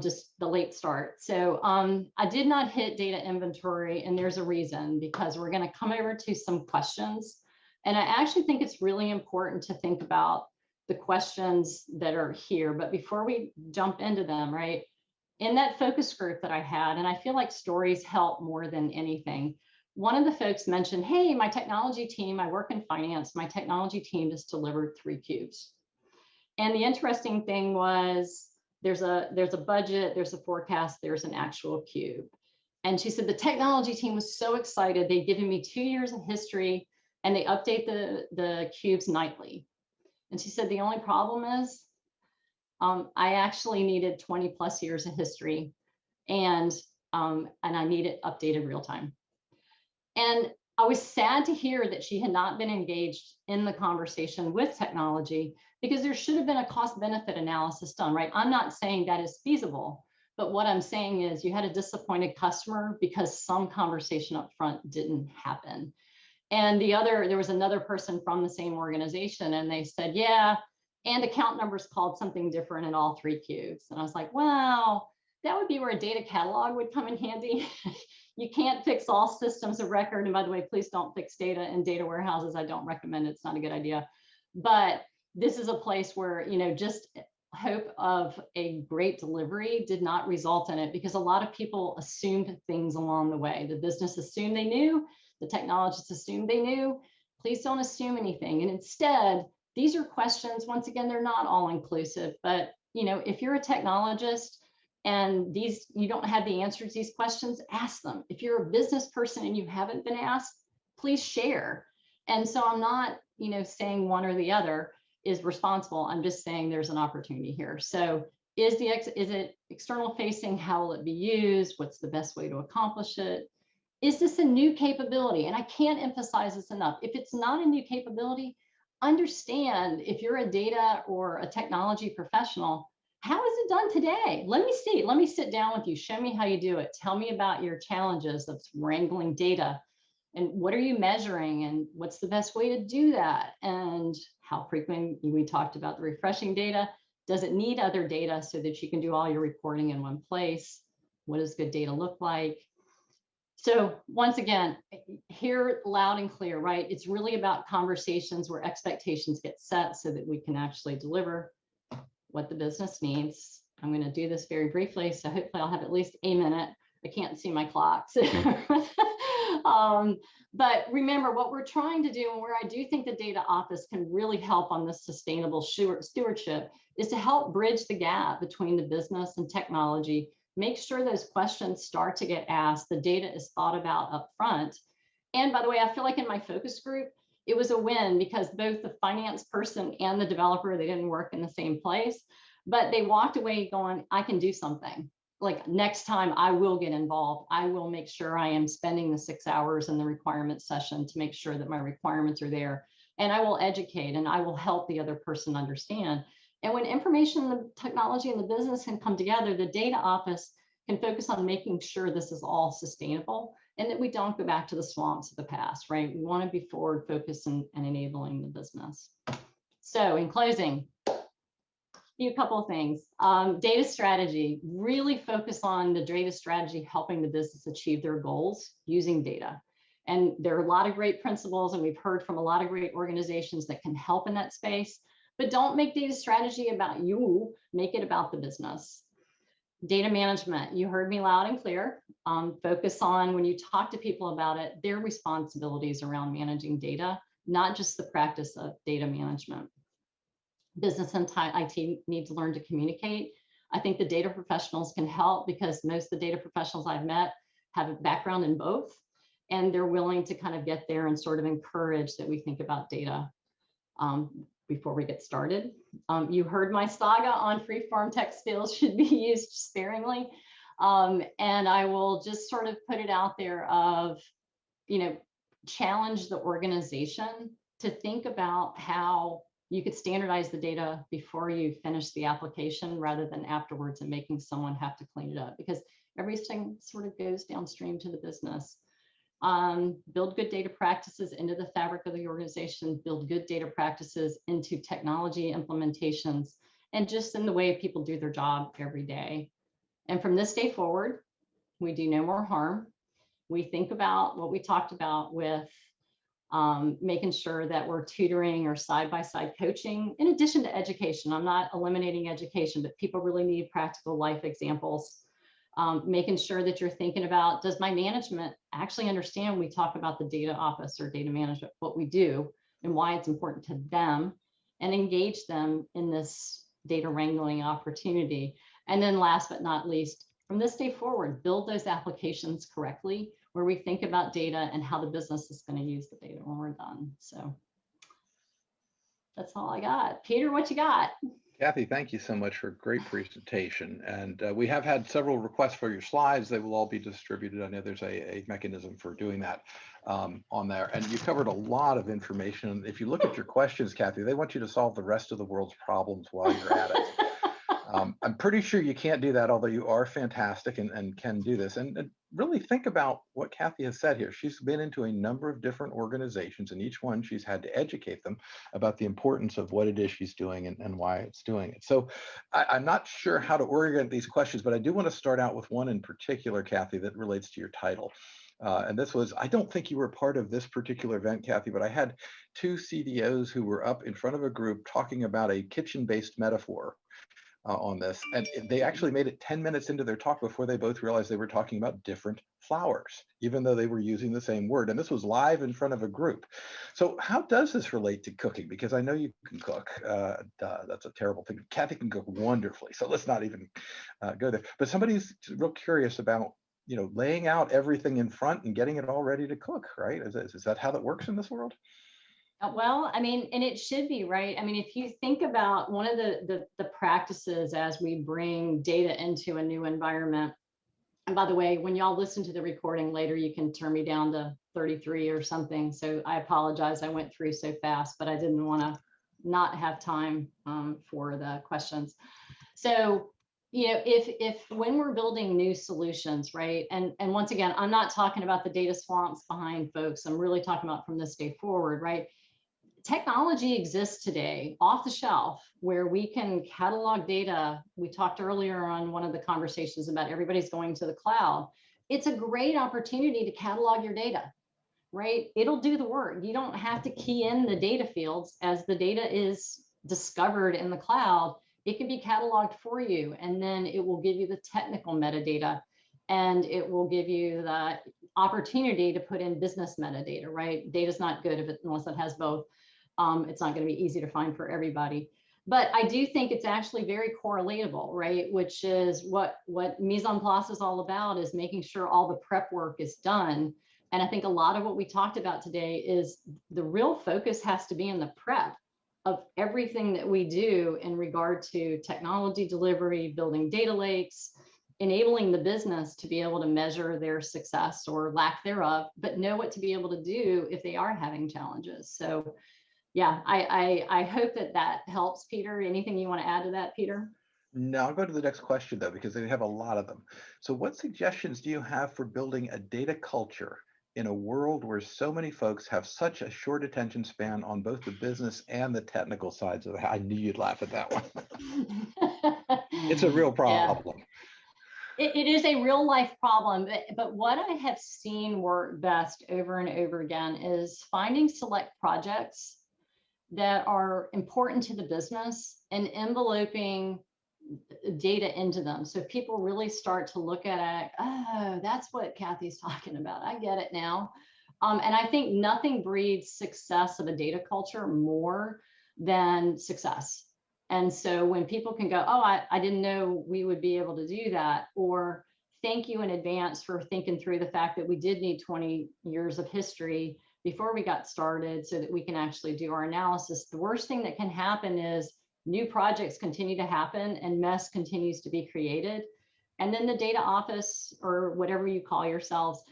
just the late start. So I did not hit data inventory, and there's a reason, because we're going to come over to some questions And I actually think it's really important to think about the questions that are here. But before we jump into them, right, in that focus group that I had, and I feel like stories help more than anything, one of the folks mentioned, hey, my technology team, I work in finance, my technology team just delivered 3 cubes. And the interesting thing was there's a budget, there's a forecast, there's an actual cube. And she said the technology team was so excited. They'd given me 2 years of history and they update the cubes nightly. And she said the only problem is I actually needed 20 plus years of history and I need it updated real time. And I was sad to hear that she had not been engaged in the conversation with technology, because there should have been a cost benefit analysis done, right? I'm not saying that is feasible, but what I'm saying is you had a disappointed customer because some conversation up front didn't happen. And there was another person from the same organization and they said, yeah, and account numbers called something different in all 3 cubes. And I was like, wow, that would be where a data catalog would come in handy. You can't fix all systems of record. And by the way, please don't fix data in data warehouses. I don't recommend it. It's not a good idea. But this is a place where, just hope of a great delivery did not result in it, because a lot of people assumed things along the way. The business assumed they knew, the technologists assumed they knew. Please don't assume anything. And instead, these are questions, once again, they're not all inclusive, but if you're a technologist and you don't have the answers to these questions, ask them. If you're a business person and you haven't been asked, please share. And so I'm not, saying one or the other is responsible. I'm just saying there's an opportunity here. So is it external facing? How will it be used? What's the best way to accomplish it? Is this a new capability? And I can't emphasize this enough. If it's not a new capability, understand if you're a data or a technology professional, how is it done today? Let me see. Let me sit down with you. Show me how you do it. Tell me about your challenges of wrangling data. And what are you measuring? And what's the best way to do that? And how frequent, we talked about the refreshing data. Does it need other data so that you can do all your reporting in one place? What does good data look like? So once again, hear loud and clear, right? It's really about conversations where expectations get set so that we can actually deliver what the business needs. I'm going to do this very briefly, so hopefully I'll have at least a minute. I can't see my clock. But remember, what we're trying to do, and where I do think the data office can really help on this sustainable stewardship, is to help bridge the gap between the business and technology. Make sure those questions start to get asked, the data is thought about up front. And by the way, I feel like in my focus group, it was a win because both the finance person and the developer, they didn't work in the same place, but they walked away going, I can do something. Like next time I will get involved. I will make sure I am spending the 6 hours in the requirement session to make sure that my requirements are there. And I will educate and I will help the other person understand. And when information, the technology and the business can come together, the data office can focus on making sure this is all sustainable and that we don't go back to the swamps of the past, right? We want to be forward focused and enabling the business. So in closing, a couple of things. Data strategy, really focus on the data strategy helping the business achieve their goals using data. And there are a lot of great principles, and we've heard from a lot of great organizations that can help in that space, but don't make data strategy about you, make it about the business. Data management, you heard me loud and clear. Focus on, when you talk to people about it, their responsibilities around managing data, not just the practice of data management. Business and IT need to learn to communicate. I think the data professionals can help because most of the data professionals I've met have a background in both, and they're willing to kind of get there and sort of encourage that we think about data before we get started. You heard my saga on free-form text fields should be used sparingly. And I will just sort of put it out there of, challenge the organization to think about how you could standardize the data before you finish the application rather than afterwards and making someone have to clean it up, because everything sort of goes downstream to the business. Build good data practices into the fabric of the organization, build good data practices into technology implementations, and just in the way people do their job every day. And from this day forward, we do no more harm. We think about what we talked about with making sure that we're tutoring or side-by-side coaching in addition to education. I'm not eliminating education, but people really need practical life examples. Making sure that you're thinking about, does my management actually understand we talk about the data office or data management, what we do and why it's important to them, and engage them in this data wrangling opportunity. And then last but not least, from this day forward, build those applications correctly where we think about data and how the business is going to use the data when we're done. So that's all I got. Peter, what you got? Cathy, thank you so much for a great presentation. And we have had several requests for your slides. They will all be distributed. I know there's a mechanism for doing that on there. And you covered a lot of information. If you look at your questions, Cathy, they want you to solve the rest of the world's problems while you're at it. I'm pretty sure you can't do that, although you are fantastic and can do this. And really think about what Cathy has said here. She's been into a number of different organizations, and each one she's had to educate them about the importance of what it is she's doing and why it's doing it. So I'm not sure how to orient these questions, but I do want to start out with one in particular, Cathy, that relates to your title. And this was, I don't think you were part of this particular event, Cathy, but I had two CDOs who were up in front of a group talking about a kitchen-based metaphor on this, and they actually made it 10 minutes into their talk before they both realized they were talking about different flours, even though they were using the same word. And this was live in front of a group. So how does this relate to cooking? Because I know you can cook. That's a terrible thing. Cathy can cook wonderfully, so let's not even go there. But somebody's real curious about, you know, laying out everything in front and getting it all ready to cook, right? Is that how that works in this world? Well, I mean, and it should be, right? I mean, if you think about one of the practices as we bring data into a new environment, and by the way, when y'all listen to the recording later, you can turn me down to 33 or something. So I apologize, I went through so fast, but I didn't want to not have time for the questions. So, you know, if when we're building new solutions, right? And once again, I'm not talking about the data swamps behind folks. I'm really talking about from this day forward, right? Technology exists today off the shelf where we can catalog data. We talked earlier on one of the conversations about everybody's going to the cloud. It's a great opportunity to catalog your data, right? It'll do the work. You don't have to key in the data fields as the data is discovered in the cloud. It can be cataloged for you, and then it will give you the technical metadata, and it will give you the opportunity to put in business metadata, right? Data's not good unless it has both. It's not going to be easy to find for everybody. But I do think it's actually very correlatable, right? Which is what Mise en place is all about, is making sure all the prep work is done. And I think a lot of what we talked about today is the real focus has to be in the prep of everything that we do in regard to technology delivery, building data lakes, enabling the business to be able to measure their success or lack thereof, but know what to be able to do if they are having challenges. So yeah, I hope that helps, Peter. Anything you want to add to that, Peter? No, I'll go to the next question though, because they have a lot of them. So what suggestions do you have for building a data culture in a world where so many folks have such a short attention span on both the business and the technical sides of the house? I knew you'd laugh at that one. It's a real problem. Yeah. It is a real life problem, but what I have seen work best over and over again is finding select projects that are important to the business and enveloping data into them. So people really start to look at it, oh, that's what Cathy's talking about. I get it now. And I think nothing breeds success of a data culture more than success. And so when people can go, oh, I didn't know we would be able to do that, or thank you in advance for thinking through the fact that we did need 20 years of history before we got started so that we can actually do our analysis. The worst thing that can happen is new projects continue to happen and mess continues to be created. And then the data office, or whatever you call yourselves,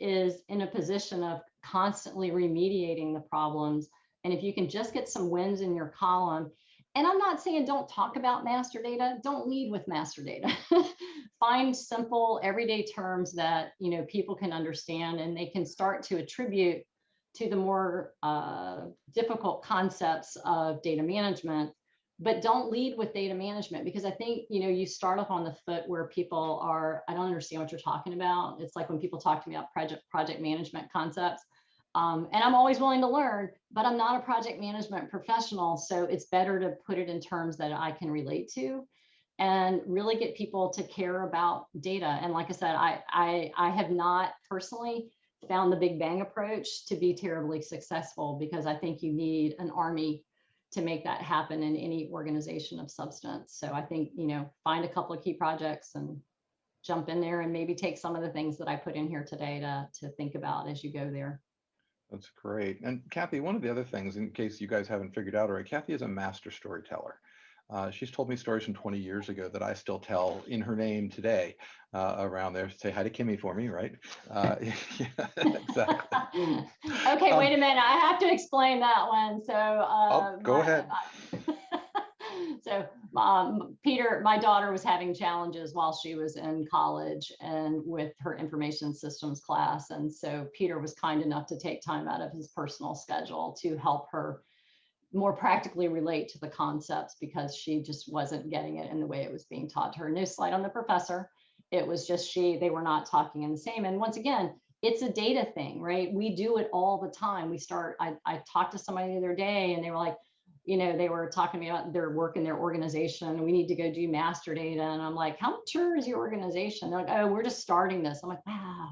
is in a position of constantly remediating the problems. And if you can just get some wins in your column, and I'm not saying don't talk about master data, don't lead with master data. Find simple everyday terms that people can understand, and they can start to attribute to the more difficult concepts of data management. But don't lead with data management, because I think you start off on the foot where people are, I don't understand what you're talking about. It's like when people talk to me about project management concepts. And I'm always willing to learn, but I'm not a project management professional. So it's better to put it in terms that I can relate to and really get people to care about data. And like I said, I have not personally found the Big Bang approach to be terribly successful, because I think you need an army to make that happen in any organization of substance. So I think, find a couple of key projects and jump in there and maybe take some of the things that I put in here today to think about as you go there. That's great. And Cathy, one of the other things, in case you guys haven't figured out already, Cathy is a master storyteller. She's told me stories from 20 years ago that I still tell in her name today around there. Say hi to Kimmy for me, right? Yeah, exactly. Okay, wait a minute. I have to explain that one. So go ahead. So Peter, my daughter was having challenges while she was in college and with her information systems class. And so Peter was kind enough to take time out of his personal schedule to help her more practically relate to the concepts, because she just wasn't getting it in the way it was being taught to her. No slight on the professor. It was just they were not talking in the same. And once again, it's a data thing, right? We do it all the time. I talked to somebody the other day and they were like, they were talking to me about their work in their organization. We need to go do master data. And I'm like, how mature is your organization? They're like, oh, we're just starting this. I'm like, wow,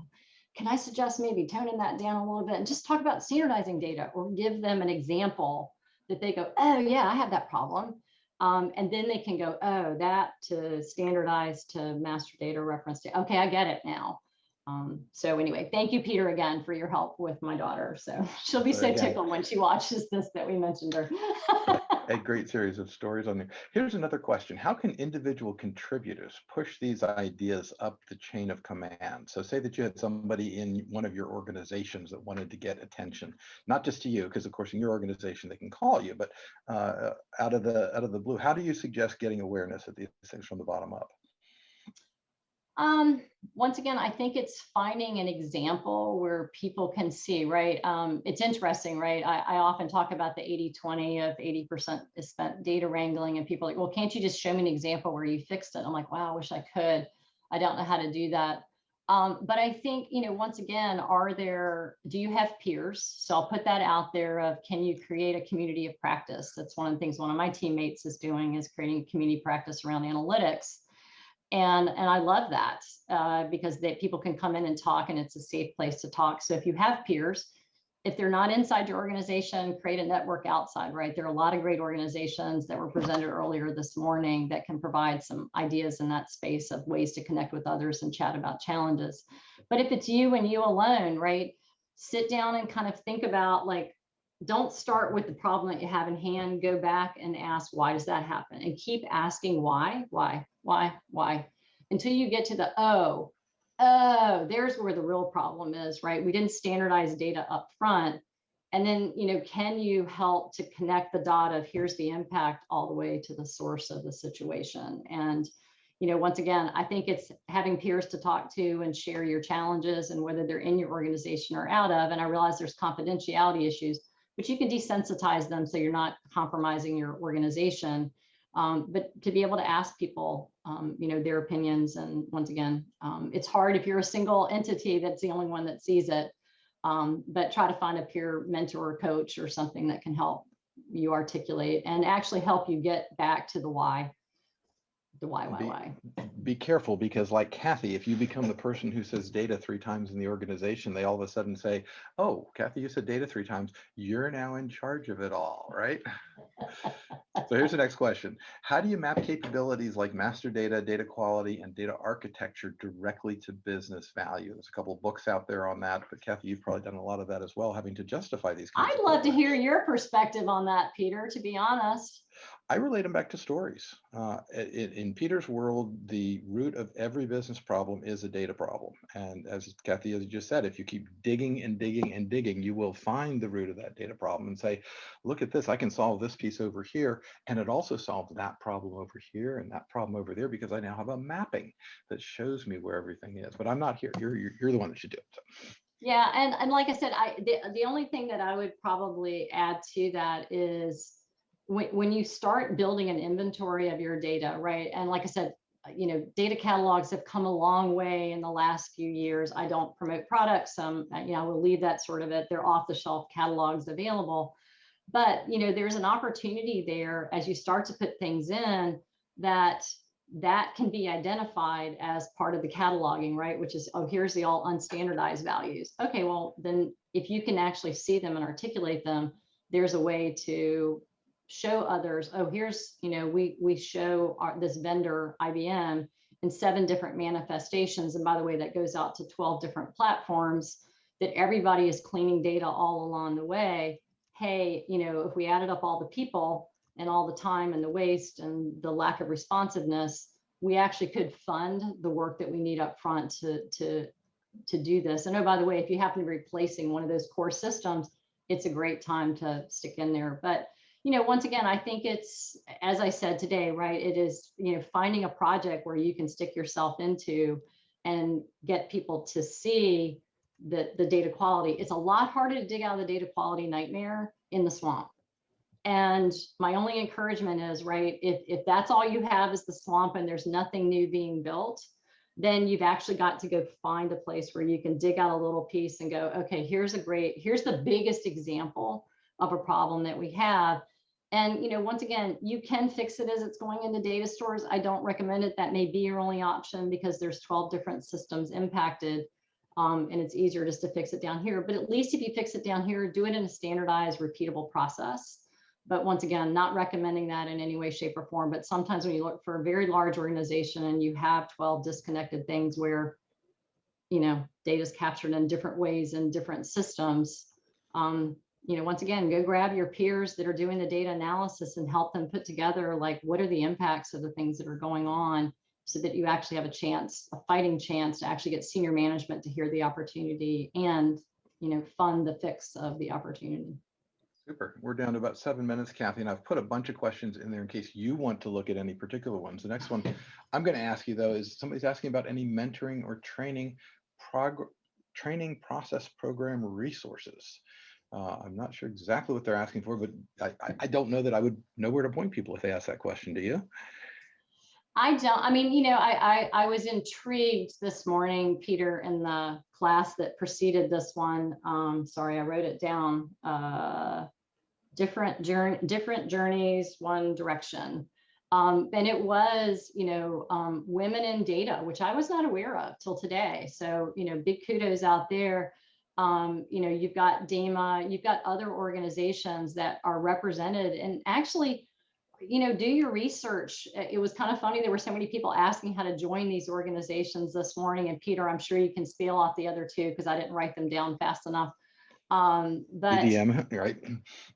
can I suggest maybe toning that down a little bit and just talk about standardizing data, or give them an example that they go, oh yeah, I have that problem. And then they can go, oh, that to standardize to master data reference data. Okay, I get it now. So anyway, thank you, Peter, again, for your help with my daughter. So she'll be so tickled when she watches this that we mentioned her. A great series of stories on there. Here's another question. How can individual contributors push these ideas up the chain of command? So say that you had somebody in one of your organizations that wanted to get attention, not just to you, because of course in your organization they can call you, but out of the blue, how do you suggest getting awareness of these things from the bottom up? Once again, I think it's finding an example where people can see, right? It's interesting, right? I often talk about the 80-20 of 80% is spent data wrangling, and people are like, well, can't you just show me an example where you fixed it? I'm like, wow, I wish I could. I don't know how to do that. But I think, once again, do you have peers? So I'll put that out there of, can you create a community of practice? That's one of the things one of my teammates is doing, is creating a community practice around analytics. And I love that because people can come in and talk, and it's a safe place to talk. So if you have peers, if they're not inside your organization, create a network outside, right? There are a lot of great organizations that were presented earlier this morning that can provide some ideas in that space of ways to connect with others and chat about challenges. But if it's you and you alone, right, sit down and kind of think about, like, don't start with the problem that you have in hand. Go back and ask, why does that happen? And keep asking why, until you get to the, oh, there's where the real problem is, right? We didn't standardize data up front. And then, can you help to connect the dot of, here's the impact all the way to the source of the situation? And, once again, I think it's having peers to talk to and share your challenges, and whether they're in your organization or out of. And I realize there's confidentiality issues, but you can desensitize them so you're not compromising your organization. But to be able to ask people, their opinions. And once again, it's hard if you're a single entity that's the only one that sees it, but try to find a peer mentor or coach or something that can help you articulate and actually help you get back to the why. Be careful, because like Cathy, if you become the person who says data 3 times in the organization, they all of a sudden say, oh, Cathy, you said data 3 times. You're now in charge of it all, right? So here's the next question. How do you map capabilities like master data, data quality, and data architecture directly to business value? There's a couple of books out there on that, but Cathy, you've probably done a lot of that as well, having to justify these kinds I'd love to hear your perspective on that, Peter, to be honest. I relate them back to stories. In Peter's world, the root of every business problem is a data problem. And as Cathy, as you just said, if you keep digging and digging and digging, you will find the root of that data problem and say, look at this, I can solve this piece over here. And it also solves that problem over here and that problem over there, because I now have a mapping that shows me where everything is. But I'm not here. You're the one that should do it. So. Yeah, and like I said, the only thing that I would probably add to that is, when you start building an inventory of your data, right? And like I said, data catalogs have come a long way in the last few years. I don't promote products. I will leave that sort of at their off-the-shelf catalogs available. But, there's an opportunity there as you start to put things in that can be identified as part of the cataloging, right? Which is, oh, here's the all unstandardized values. Okay, well, then if you can actually see them and articulate them, there's a way to show others, oh, here's, we show this vendor, IBM, in 7 different manifestations. And by the way, that goes out to 12 different platforms that everybody is cleaning data all along the way. Hey, if we added up all the people and all the time and the waste and the lack of responsiveness, we actually could fund the work that we need up front to do this. And oh, by the way, if you happen to be replacing one of those core systems, it's a great time to stick in there. But once again, I think it's, as I said today, right, it is, finding a project where you can stick yourself into and get people to see the data quality. It's a lot harder to dig out of the data quality nightmare in the swamp. And my only encouragement is, right, if that's all you have is the swamp and there's nothing new being built, then you've actually got to go find a place where you can dig out a little piece and go, okay, here's the biggest example of a problem that we have. And, once again, you can fix it as it's going into data stores. I don't recommend it. That may be your only option because there's 12 different systems impacted. And it's easier just to fix it down here. But at least if you fix it down here, do it in a standardized, repeatable process. But once again, not recommending that in any way, shape, or form. But sometimes when you look for a very large organization and you have 12 disconnected things where, data is captured in different ways in different systems, once again, go grab your peers that are doing the data analysis and help them put together, like, what are the impacts of the things that are going on, so that you actually have a fighting chance to actually get senior management to hear the opportunity and, fund the fix of the opportunity. Super. We're down to about 7 minutes, Cathy, and I've put a bunch of questions in there in case you want to look at any particular ones. The next one I'm going to ask you, though, is somebody's asking about any mentoring or training process program resources. I'm not sure exactly what they're asking for, but I don't know that I would know where to point people if they ask that question. Do you? I don't. I mean, I was intrigued this morning, Peter, in the class that preceded this one. Sorry, I wrote it down. Different journeys, one direction. And it was, women in data, which I was not aware of till today. So, big kudos out there. You've got DEMA, you've got other organizations that are represented, and actually, do your research. It was kind of funny. There were so many people asking how to join these organizations this morning. And Peter, I'm sure you can spiel off the other 2 because I didn't write them down fast enough. But EDM, right?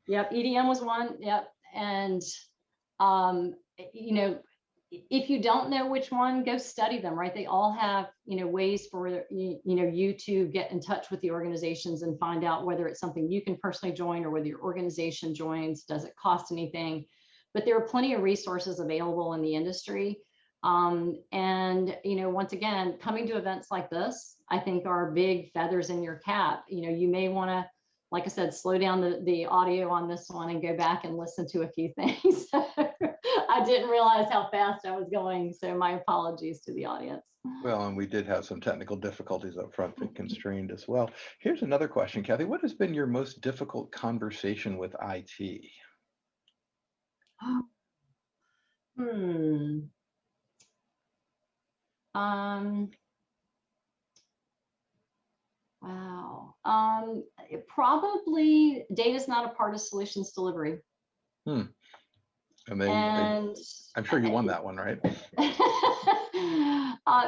Yep, EDM was one. Yep. And, if you don't know which one, go study them, right? They all have, ways for, you to get in touch with the organizations and find out whether it's something you can personally join or whether your organization joins. Does it cost anything? But there are plenty of resources available in the industry. And, once again, coming to events like this, I think are big feathers in your cap. You may want to, like I said, slow down the audio on this one and go back and listen to a few things. I didn't realize how fast I was going, so my apologies to the audience. Well, and we did have some technical difficulties up front that constrained as well. Here's another question, Cathy. What has been your most difficult conversation with IT? Wow. Probably data's not a part of solutions delivery. And I'm sure you won that one, right?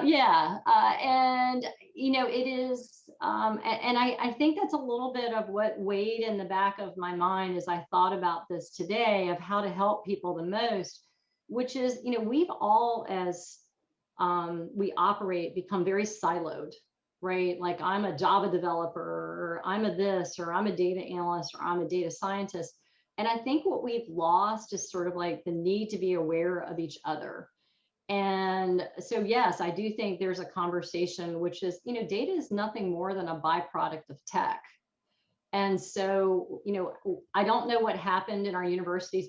Yeah. And, it is, and I think that's a little bit of what weighed in the back of my mind as I thought about this today of how to help people the most, which is, we've all, as we operate, become very siloed, right? Like, I'm a Java developer, or I'm a this, or I'm a data analyst, or I'm a data scientist. And I think what we've lost is sort of like the need to be aware of each other. And so, yes, I do think there's a conversation, which is, data is nothing more than a byproduct of tech. And so, I don't know what happened in our universities,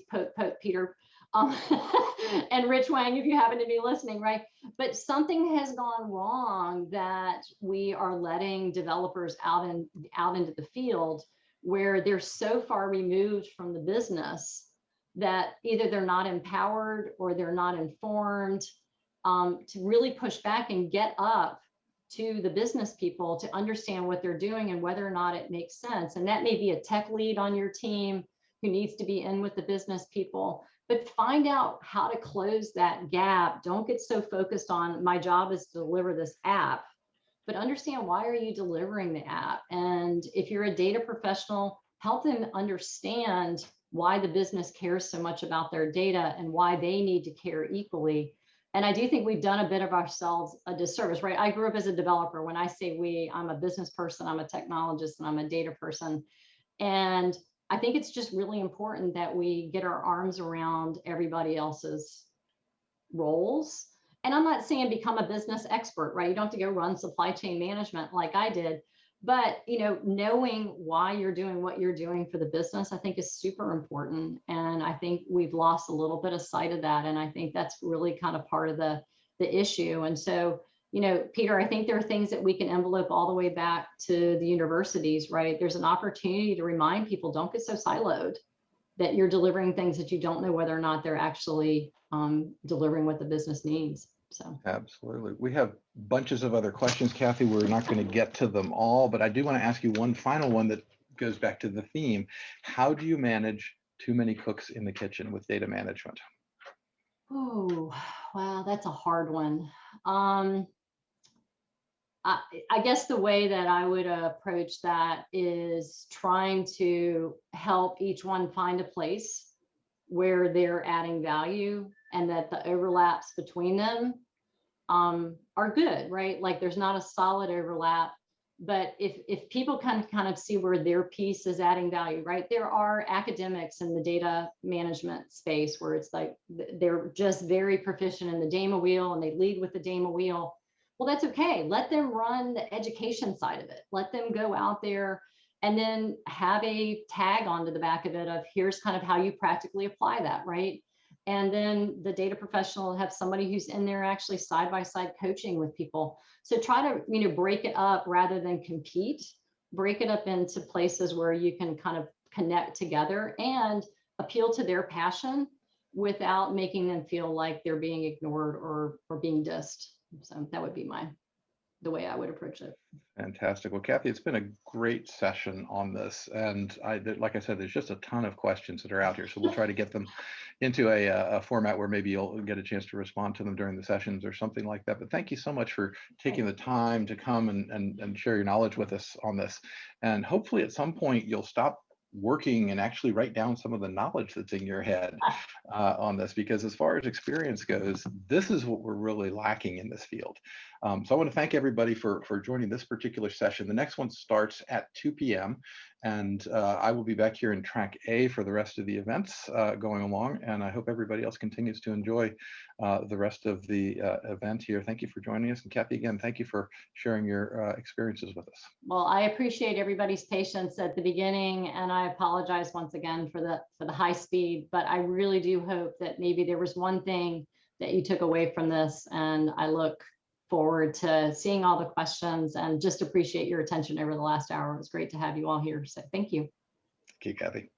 Peter, and Rich Wang, if you happen to be listening, right? But something has gone wrong that we are letting developers out into the field where they're so far removed from the business that either they're not empowered or they're not informed to really push back and get up to the business people to understand what they're doing and whether or not it makes sense. And that may be a tech lead on your team who needs to be in with the business people, but find out how to close that gap. Don't get so focused on my job is to deliver this app, but understand why are you delivering the app? And if you're a data professional, help them understand why the business cares so much about their data and why they need to care equally. And I do think we've done a bit of ourselves a disservice, right? I grew up as a developer. When I say we, I'm a business person, I'm a technologist, and I'm a data person. And I think it's just really important that we get our arms around everybody else's roles. And I'm not saying become a business expert, right? You don't have to go run supply chain management like I did. But, you know, knowing why you're doing what you're doing for the business, I think is super important. And I think we've lost a little bit of sight of that. And I think that's really kind of part of the issue. And so, you know, Peter, I think there are things that we can envelope all the way back to the universities, right? There's an opportunity to remind people, don't get so siloed that you're delivering things that you don't know whether or not they're actually delivering what the business needs. So absolutely. We have bunches of other questions, Cathy. We're not going to get to them all, but I do want to ask you one final one that goes back to the theme. How do you manage too many cooks in the kitchen with data management? Oh, wow, that's a hard one. I guess the way that I would approach that is trying to help each one find a place where they're adding value and that the overlaps between them are good, right? Like there's not a solid overlap, but if people can kind of see where their piece is adding value, right? There are academics in the data management space where it's like they're just very proficient in the DAMA wheel and they lead with the DAMA wheel. Well, that's okay. Let them run the education side of it. Let them go out there and then have a tag onto the back of it of here's kind of how you practically apply that, right? And then the data professional will have somebody who's in there actually side-by-side coaching with people. So try to, you know, break it up rather than compete, break it up into places where you can kind of connect together and appeal to their passion without making them feel like they're being ignored or being dissed. So that would be the way I would approach it. Fantastic. Well, Cathy, it's been a great session on this. And like I said, there's just a ton of questions that are out here. So we'll try to get them into a format where maybe you'll get a chance to respond to them during the sessions or something like that. But thank you so much for taking the time to come and share your knowledge with us on this. And hopefully at some point you'll stop working and actually write down some of the knowledge that's in your head on this, because as far as experience goes, this is what we're really lacking in this field. So I want to thank everybody for joining this particular session. The next one starts at 2 p.m. and I will be back here in track A for the rest of the events going along. And I hope everybody else continues to enjoy the rest of the event here. Thank you for joining us. And Cathy, again, thank you for sharing your experiences with us. Well, I appreciate everybody's patience at the beginning, and I apologize once again for the high speed, but I really do hope that maybe there was one thing that you took away from this, and I look forward to seeing all the questions and just appreciate your attention over the last hour. It was great to have you all here. So thank you. Thank you, Cathy.